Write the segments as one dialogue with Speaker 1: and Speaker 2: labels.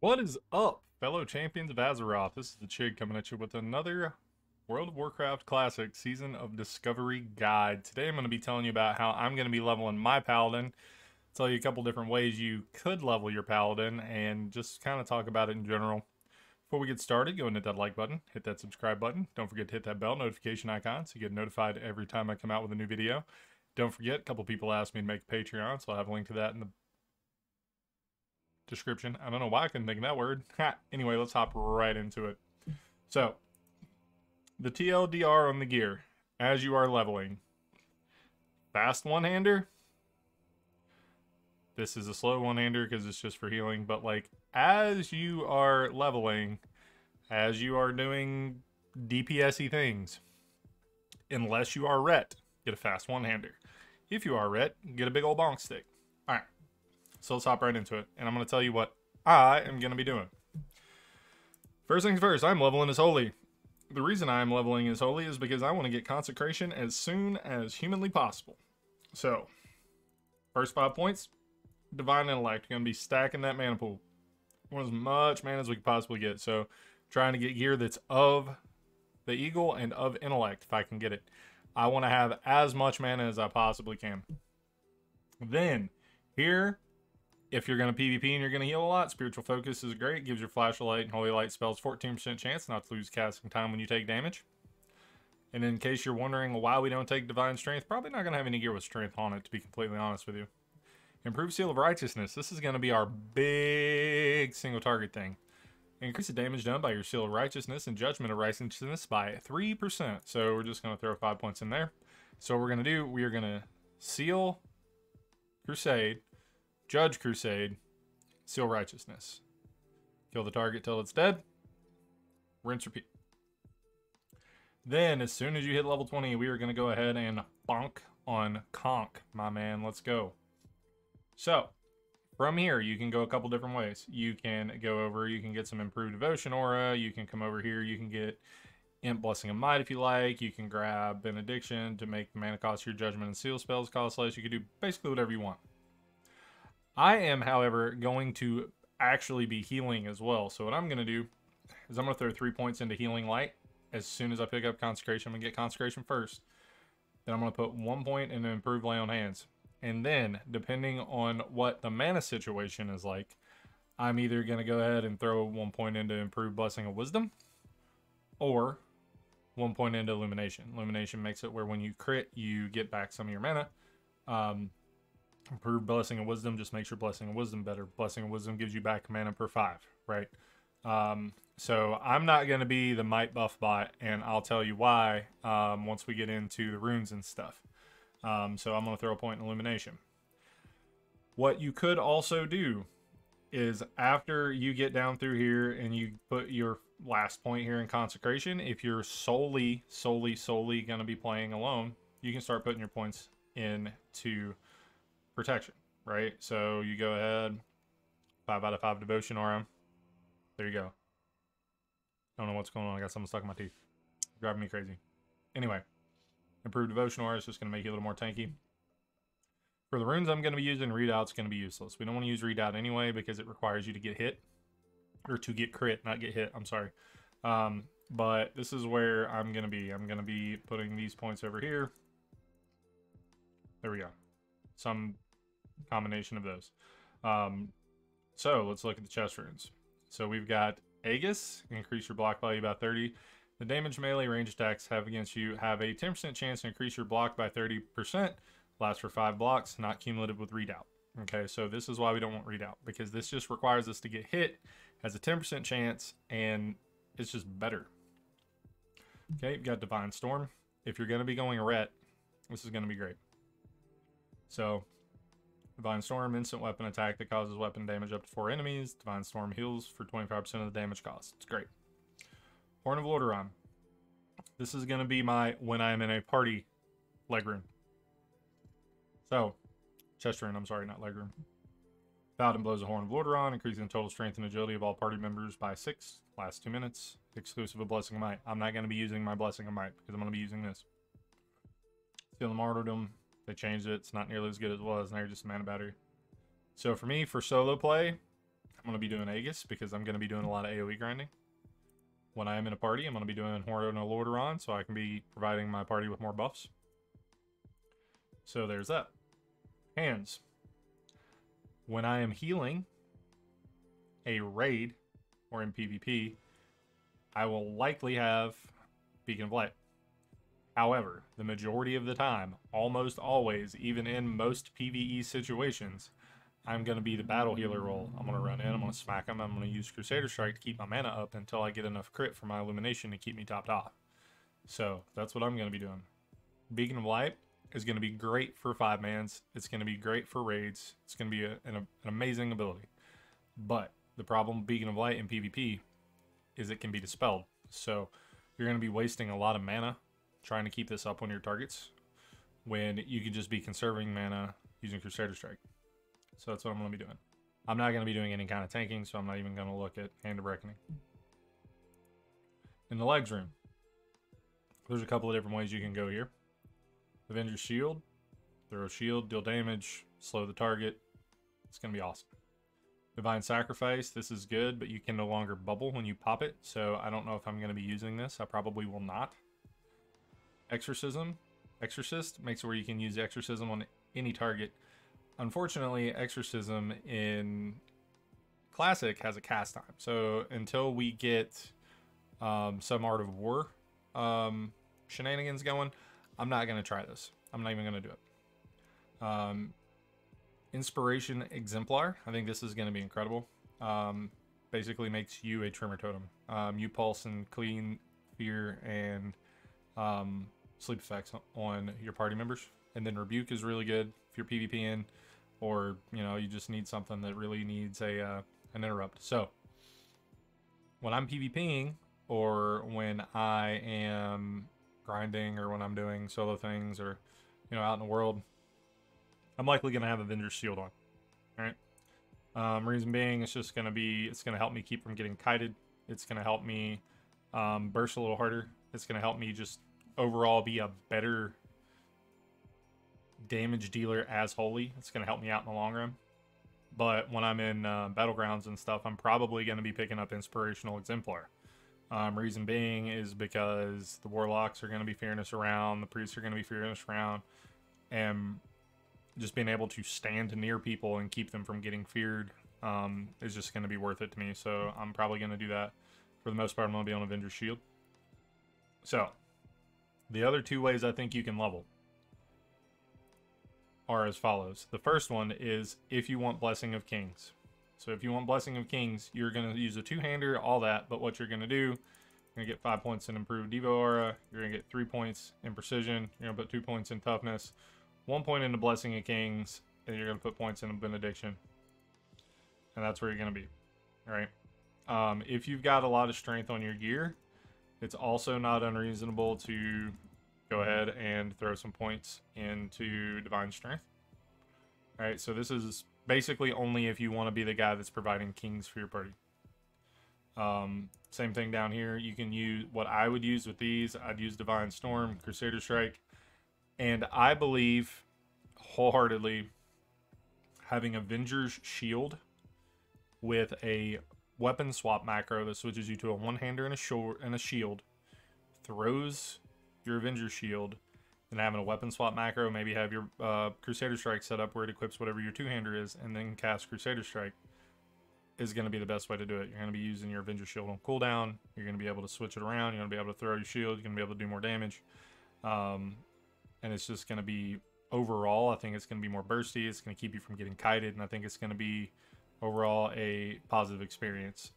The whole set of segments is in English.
Speaker 1: What is up, fellow champions of Azeroth? This is the Chig coming at you with another World of Warcraft Classic Season of Discovery guide. Today I'm going to be telling you about how I'm going to be leveling my Paladin, tell you a couple different ways you could level your Paladin, and just kind of talk about it in general. Before we get started, go and hit that like button, hit that subscribe button. Don't forget to hit that bell notification icon so you get notified every time I come out with a new video. Don't forget, a couple people asked me to make a Patreon, so I'll have a link to that in the description. I don't know why I couldn't think of that word. Anyway, let's hop right into it. So, the TLDR on the gear as you are leveling. Fast one-hander. This is a slow one-hander because it's just for healing, but like as you are leveling, as you are doing DPS-y things, unless you are Ret, get a fast one-hander. If you are Ret, get a big old bonk stick. Alright. So let's hop right into it, and I'm going to tell you what I am going to be doing. First things first, I'm leveling as Holy. The reason I'm leveling as Holy is because I want to get Consecration as soon as humanly possible. So, first 5 points, Divine Intellect. Going to be stacking that mana pool. I want as much mana as we can possibly get. So, trying to get gear that's of the Eagle and of Intellect, if I can get it. I want to have as much mana as I possibly can. Then, here, if you're going to PvP and you're going to heal a lot, Spiritual Focus is great. Gives your Flashlight and Holy Light spells 14% chance not to lose casting time when you take damage. And in case you're wondering why we don't take Divine Strength, probably not going to have any gear with Strength on it, to be completely honest with you. Improved Seal of Righteousness. This is going to be our big single target thing. Increase the damage done by your Seal of Righteousness and Judgment of Righteousness by 3%. So we're just going to throw 5 points in there. So what we're going to do, we are going to Seal Crusade, Judge Crusade, Seal Righteousness. Kill the target till it's dead. Rinse, repeat. Then, as soon as you hit level 20, we are going to go ahead and bonk on Conk, my man. Let's go. So, from here, you can go a couple different ways. You can go over, you can get some improved Devotion Aura. You can come over here, you can get Imp Blessing of Might if you like. You can grab Benediction to make the mana cost of your Judgment and Seal spells cost less. You can do basically whatever you want. I am, however, going to actually be healing as well. So what I'm going to do is I'm going to throw 3 points into Healing Light. As soon as I pick up Consecration, I'm going to get Consecration first. Then I'm going to put 1 point into Improved Lay on Hands. And then, depending on what the mana situation is like, I'm either going to go ahead and throw 1 point into Improved Blessing of Wisdom, or 1 point into Illumination. Illumination makes it where when you crit, you get back some of your mana. Improved Blessing of Wisdom just makes your Blessing of Wisdom better. Blessing of Wisdom gives you back mana per 5, right? So I'm not going to be the Might buff bot, and I'll tell you why once we get into the runes and stuff. So I'm going to throw a point in Illumination. What you could also do is after you get down through here and you put your last point here in Consecration, if you're solely going to be playing alone, you can start putting your points into Protection, right? So you go ahead, 5 out of 5 Devotion Aura. There you go. I don't know what's going on. I got something stuck in my teeth. Driving me crazy. Anyway, Improved Devotion Aura is just going to make you a little more tanky. For the runes I'm going to be using, Readout's going to be useless. We don't want to use Readout anyway because it requires you to get hit. Or to get crit, not get hit. I'm sorry. But this is where I'm going to be. I'm going to be putting these points over here. There we go. Some combination of those. So let's look at the chest runes. So we've got Aegis, increase your block value by 30. The damage melee range attacks have against you have a 10% chance to increase your block by 30%. Lasts for 5 blocks, not cumulative with Readout. Okay, so this is why we don't want Readout, because this just requires us to get hit, has a 10% chance, and it's just better. Okay, you've got Divine Storm. If you're going to be going Ret, this is going to be great. So, Divine Storm, instant weapon attack that causes weapon damage up to 4 enemies. Divine Storm heals for 25% of the damage cost. It's great. Horn of Lordaeron. This is going to be my when I'm in a party leg rune. So, chest rune, I'm sorry, not leg rune. Paladin blows a Horn of Lordaeron, increasing the total strength and agility of all party members by 6. Lasts 2 minutes. Exclusive of Blessing of Might. I'm not going to be using my Blessing of Might because I'm going to be using this. Seal of Martyrdom. They changed it. It's not nearly as good as it was. Now you're just a mana battery. So for me, for solo play, I'm going to be doing Aegis because I'm going to be doing a lot of AoE grinding. When I am in a party, I'm going to be doing Horo no Lordaeron, so I can be providing my party with more buffs. So there's that. Hands. When I am healing a raid or in PvP, I will likely have Beacon of Light. However, the majority of the time, almost always, even in most PvE situations, I'm going to be the battle healer role. I'm going to run in, I'm going to smack them, I'm going to use Crusader Strike to keep my mana up until I get enough crit for my illumination to keep me topped off. So that's what I'm going to be doing. Beacon of Light is going to be great for 5-mans. It's going to be great for raids. It's going to be an amazing ability. But the problem with Beacon of Light in PvP is it can be dispelled. So you're going to be wasting a lot of mana trying to keep this up on your targets when you could just be conserving mana using Crusader Strike. So that's what I'm going to be doing. I'm not going to be doing any kind of tanking, so I'm not even going to look at Hand of Reckoning. In the legs room, there's a couple of different ways you can go here. Avenger's Shield, throw a shield, deal damage, slow the target. It's going to be awesome. Divine Sacrifice, this is good, but you can no longer bubble when you pop it, so I don't know if I'm going to be using this. I probably will not. Exorcist makes it where you can use Exorcism on any target. Unfortunately, Exorcism in Classic has a cast time, so until we get some Art of War shenanigans going, I'm not going to try this. I'm not even going to do it. Inspiration Exemplar, I think this is going to be incredible. Basically makes you a Tremor Totem. You pulse and clean fear and sleep effects on your party members. And then Rebuke is really good if you're PvPing, or you just need something that really needs an interrupt. So when I'm PvPing, or when I am grinding, or when I'm doing solo things, or out in the world, I'm likely going to have Avenger's Shield on. All right. Reason being, it's going to help me keep from getting kited. It's going to help me burst a little harder. It's going to help me just overall be a better damage dealer as Holy. It's going to help me out in the long run. But when I'm in battlegrounds and stuff, I'm probably going to be picking up Inspirational Exemplar. Reason being is because the Warlocks are going to be fearing us around, the Priests are going to be fearing us around, and just being able to stand near people and keep them from getting feared is just going to be worth it to me. So I'm probably going to do that. For the most part, I'm going to be on Avenger's Shield. So the other two ways I think you can level are as follows. The first one is if you want Blessing of Kings. So if you want Blessing of Kings, you're going to use a two-hander, all that, but what you're going to do, you're going to get 5 points in Improved Devo Aura, you're going to get 3 points in Precision, you're going to put 2 points in Toughness, 1 point into Blessing of Kings, and you're going to put points in Benediction. And that's where you're going to be. All right. If you've got a lot of strength on your gear, it's also not unreasonable to go ahead and throw some points into Divine Strength. All right, so this is basically only if you want to be the guy that's providing kings for your party. Same thing down here. You can use what I would use with these. I'd use Divine Storm, Crusader Strike, and I believe wholeheartedly having Avenger's Shield with a weapon swap macro that switches you to a one-hander and a shield, throws your Avenger's Shield, and having a weapon swap macro, maybe have your Crusader Strike set up where it equips whatever your two-hander is, and then cast Crusader Strike, is going to be the best way to do it. You're going to be using your Avenger's Shield on cooldown. You're going to be able to switch it around. You're going to be able to throw your shield. You're going to be able to do more damage. And it's just going to be, overall, I think it's going to be more bursty. It's going to keep you from getting kited, and I think it's going to be overall a positive experience.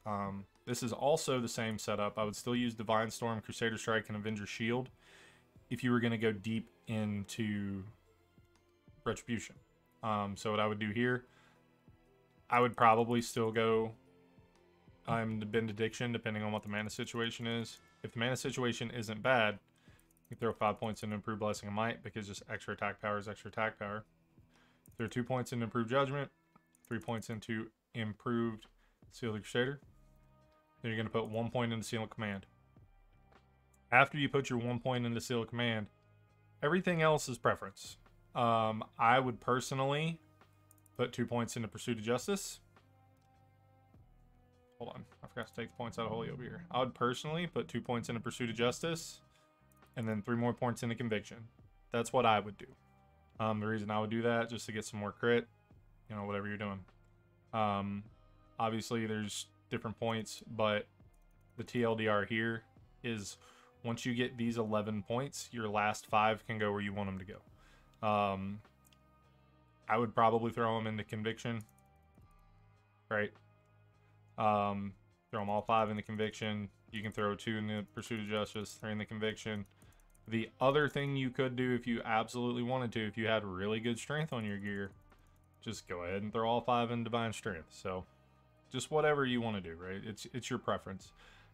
Speaker 1: This is also the same setup. I would still use Divine Storm, Crusader Strike, and Avenger's Shield if you were going to go deep into Retribution. So what I would do here, I would probably still go the Benediction, depending on what the mana situation is. If the mana situation isn't bad, you throw 5 points into Improved Blessing of Might, because just extra attack power is extra attack power. Throw 2 points into Improved Judgment, 3 points into Improved Seal of the Crusader. Then you're going to put 1 point into Seal of Command. After you put your 1 point into Seal of Command, everything else is preference. I would personally put 2 points into Pursuit of Justice, hold on, I forgot to take the points out of Holy over here. I would personally put 2 points into Pursuit of Justice, and then 3 more points into Conviction. That's what I would do. The reason I would do that, just to get some more crit, you know, whatever you're doing. Obviously, there's different points, but the TLDR here is once you get these 11 points, your last 5 can go where you want them to go. I would probably throw them into Conviction, right? Throw them all 5 in the Conviction. You can throw 2 in the Pursuit of Justice, 3 in the Conviction. The other thing you could do if you absolutely wanted to, if you had really good strength on your gear, just go ahead and throw all 5 in Divine Strength. So just whatever you want to do, right? It's your preference.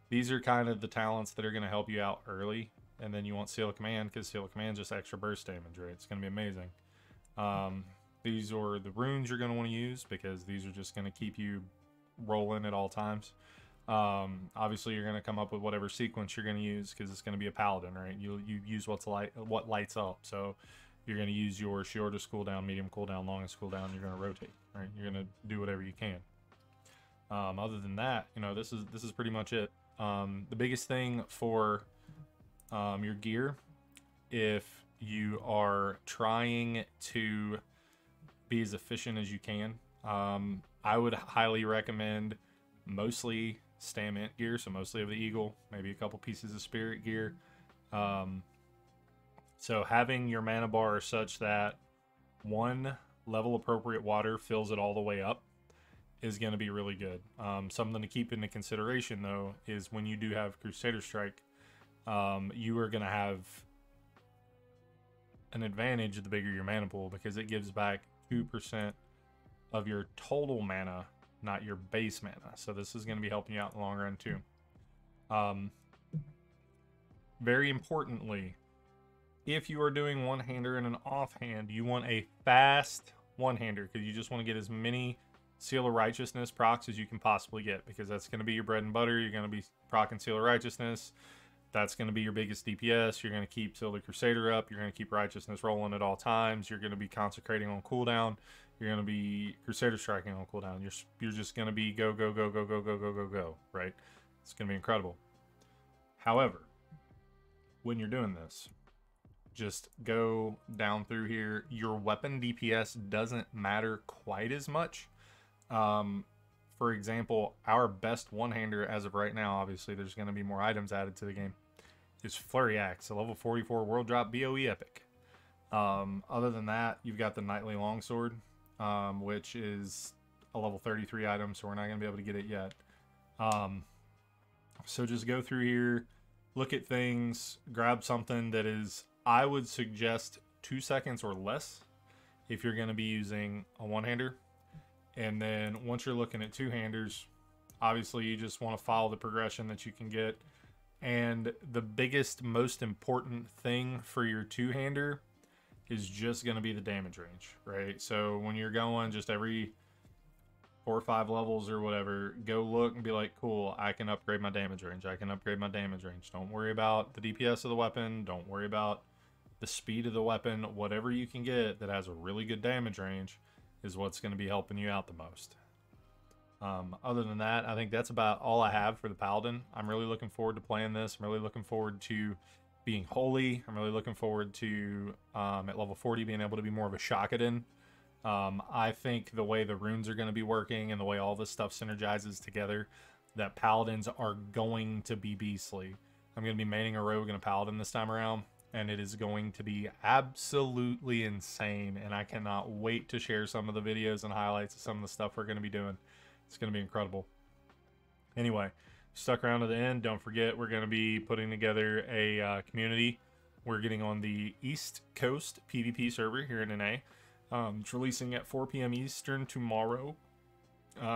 Speaker 1: These are kind of the talents that are going to help you out early. And then you want Seal of Command, because Seal of Command is just extra burst damage, right? It's going to be amazing. These are the runes you're going to want to use, because these are just going to keep you rolling at all times. Obviously, you're going to come up with whatever sequence you're going to use, because it's going to be a Paladin, right? You use what lights up. So you're going to use your shortest cooldown, medium cooldown, longest cooldown. You're going to rotate, right? You're going to do whatever you can. Other than that, you know, this is pretty much it. The biggest thing for your gear, if you are trying to be as efficient as you can, I would highly recommend mostly Stamint gear, so mostly of the Eagle, maybe a couple pieces of Spirit gear. So having your mana bar such that 1 level appropriate water fills it all the way up is going to be really good. Something to keep into consideration, though, is when you do have Crusader Strike, you are going to have an advantage the bigger your mana pool, because it gives back 2% of your total mana, not your base mana. So this is going to be helping you out in the long run, too. Very importantly, if you are doing one-hander and an offhand, you want a fast one-hander, because you just want to get as many Seal of Righteousness procs as you can possibly get, because that's going to be your bread and butter. You're going to be proccing Seal of Righteousness. That's going to be your biggest DPS. You're going to keep Seal of Crusader up. You're going to keep Righteousness rolling at all times. You're going to be consecrating on cooldown. You're going to be Crusader striking on cooldown. You're just going to be go, go, go, go, go, go, go, go, go, right? It's going to be incredible. However, when you're doing this, just go down through here. Your weapon DPS doesn't matter quite as much. For example, our best one-hander as of right now, obviously there's going to be more items added to the game, is Flurry Axe, a level 44 world drop BOE epic. Other than that, you've got the Knightly Longsword, which is a level 33 item, so we're not going to be able to get it yet. So just go through here, look at things, grab something that is, I would suggest 2 seconds or less if you're going to be using a one-hander. And then once you're looking at two-handers, obviously you just want to follow the progression that you can get. And the biggest, most important thing for your two-hander is just going to be the damage range, right? So when you're going just every 4 or 5 levels or whatever, go look and be like, cool, I can upgrade my damage range. I can upgrade my damage range. Don't worry about the DPS of the weapon. Don't worry about the speed of the weapon. Whatever you can get that has a really good damage range is what's going to be helping you out the most. Other than that, I think that's about all I have for the Paladin. I'm really looking forward to playing this. I'm really looking forward to being holy. I'm really looking forward to, at level 40, being able to be more of a Shakadin. I think the way the runes are going to be working and the way all this stuff synergizes together, that Paladins are going to be beastly. I'm going to be maining a rogue and a Paladin this time around, and it is going to be absolutely insane, and I cannot wait to share some of the videos and highlights of some of the stuff we're going to be doing. It's going to be incredible. Anyway, stuck around to the end, don't forget we're going to be putting together a community. We're getting on the East Coast PvP server here in NA. It's releasing at 4 p.m. Eastern tomorrow.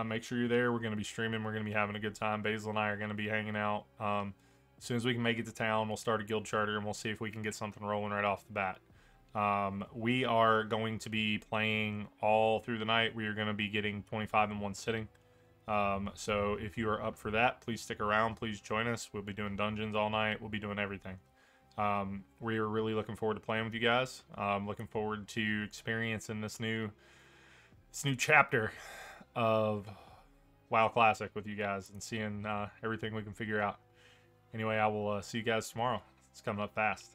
Speaker 1: Make sure you're there. We're going to be streaming. We're going to be having a good time. Basil and I are going to be hanging out. As soon as we can make it to town, we'll start a guild charter and we'll see if we can get something rolling right off the bat. We are going to be playing all through the night. We are going to be getting 25 in one sitting. So if you are up for that, please stick around. Please join us. We'll be doing dungeons all night. We'll be doing everything. We are really looking forward to playing with you guys. Looking forward to experiencing this new chapter of WoW Classic with you guys and seeing everything we can figure out. Anyway, I will see you guys tomorrow. It's coming up fast.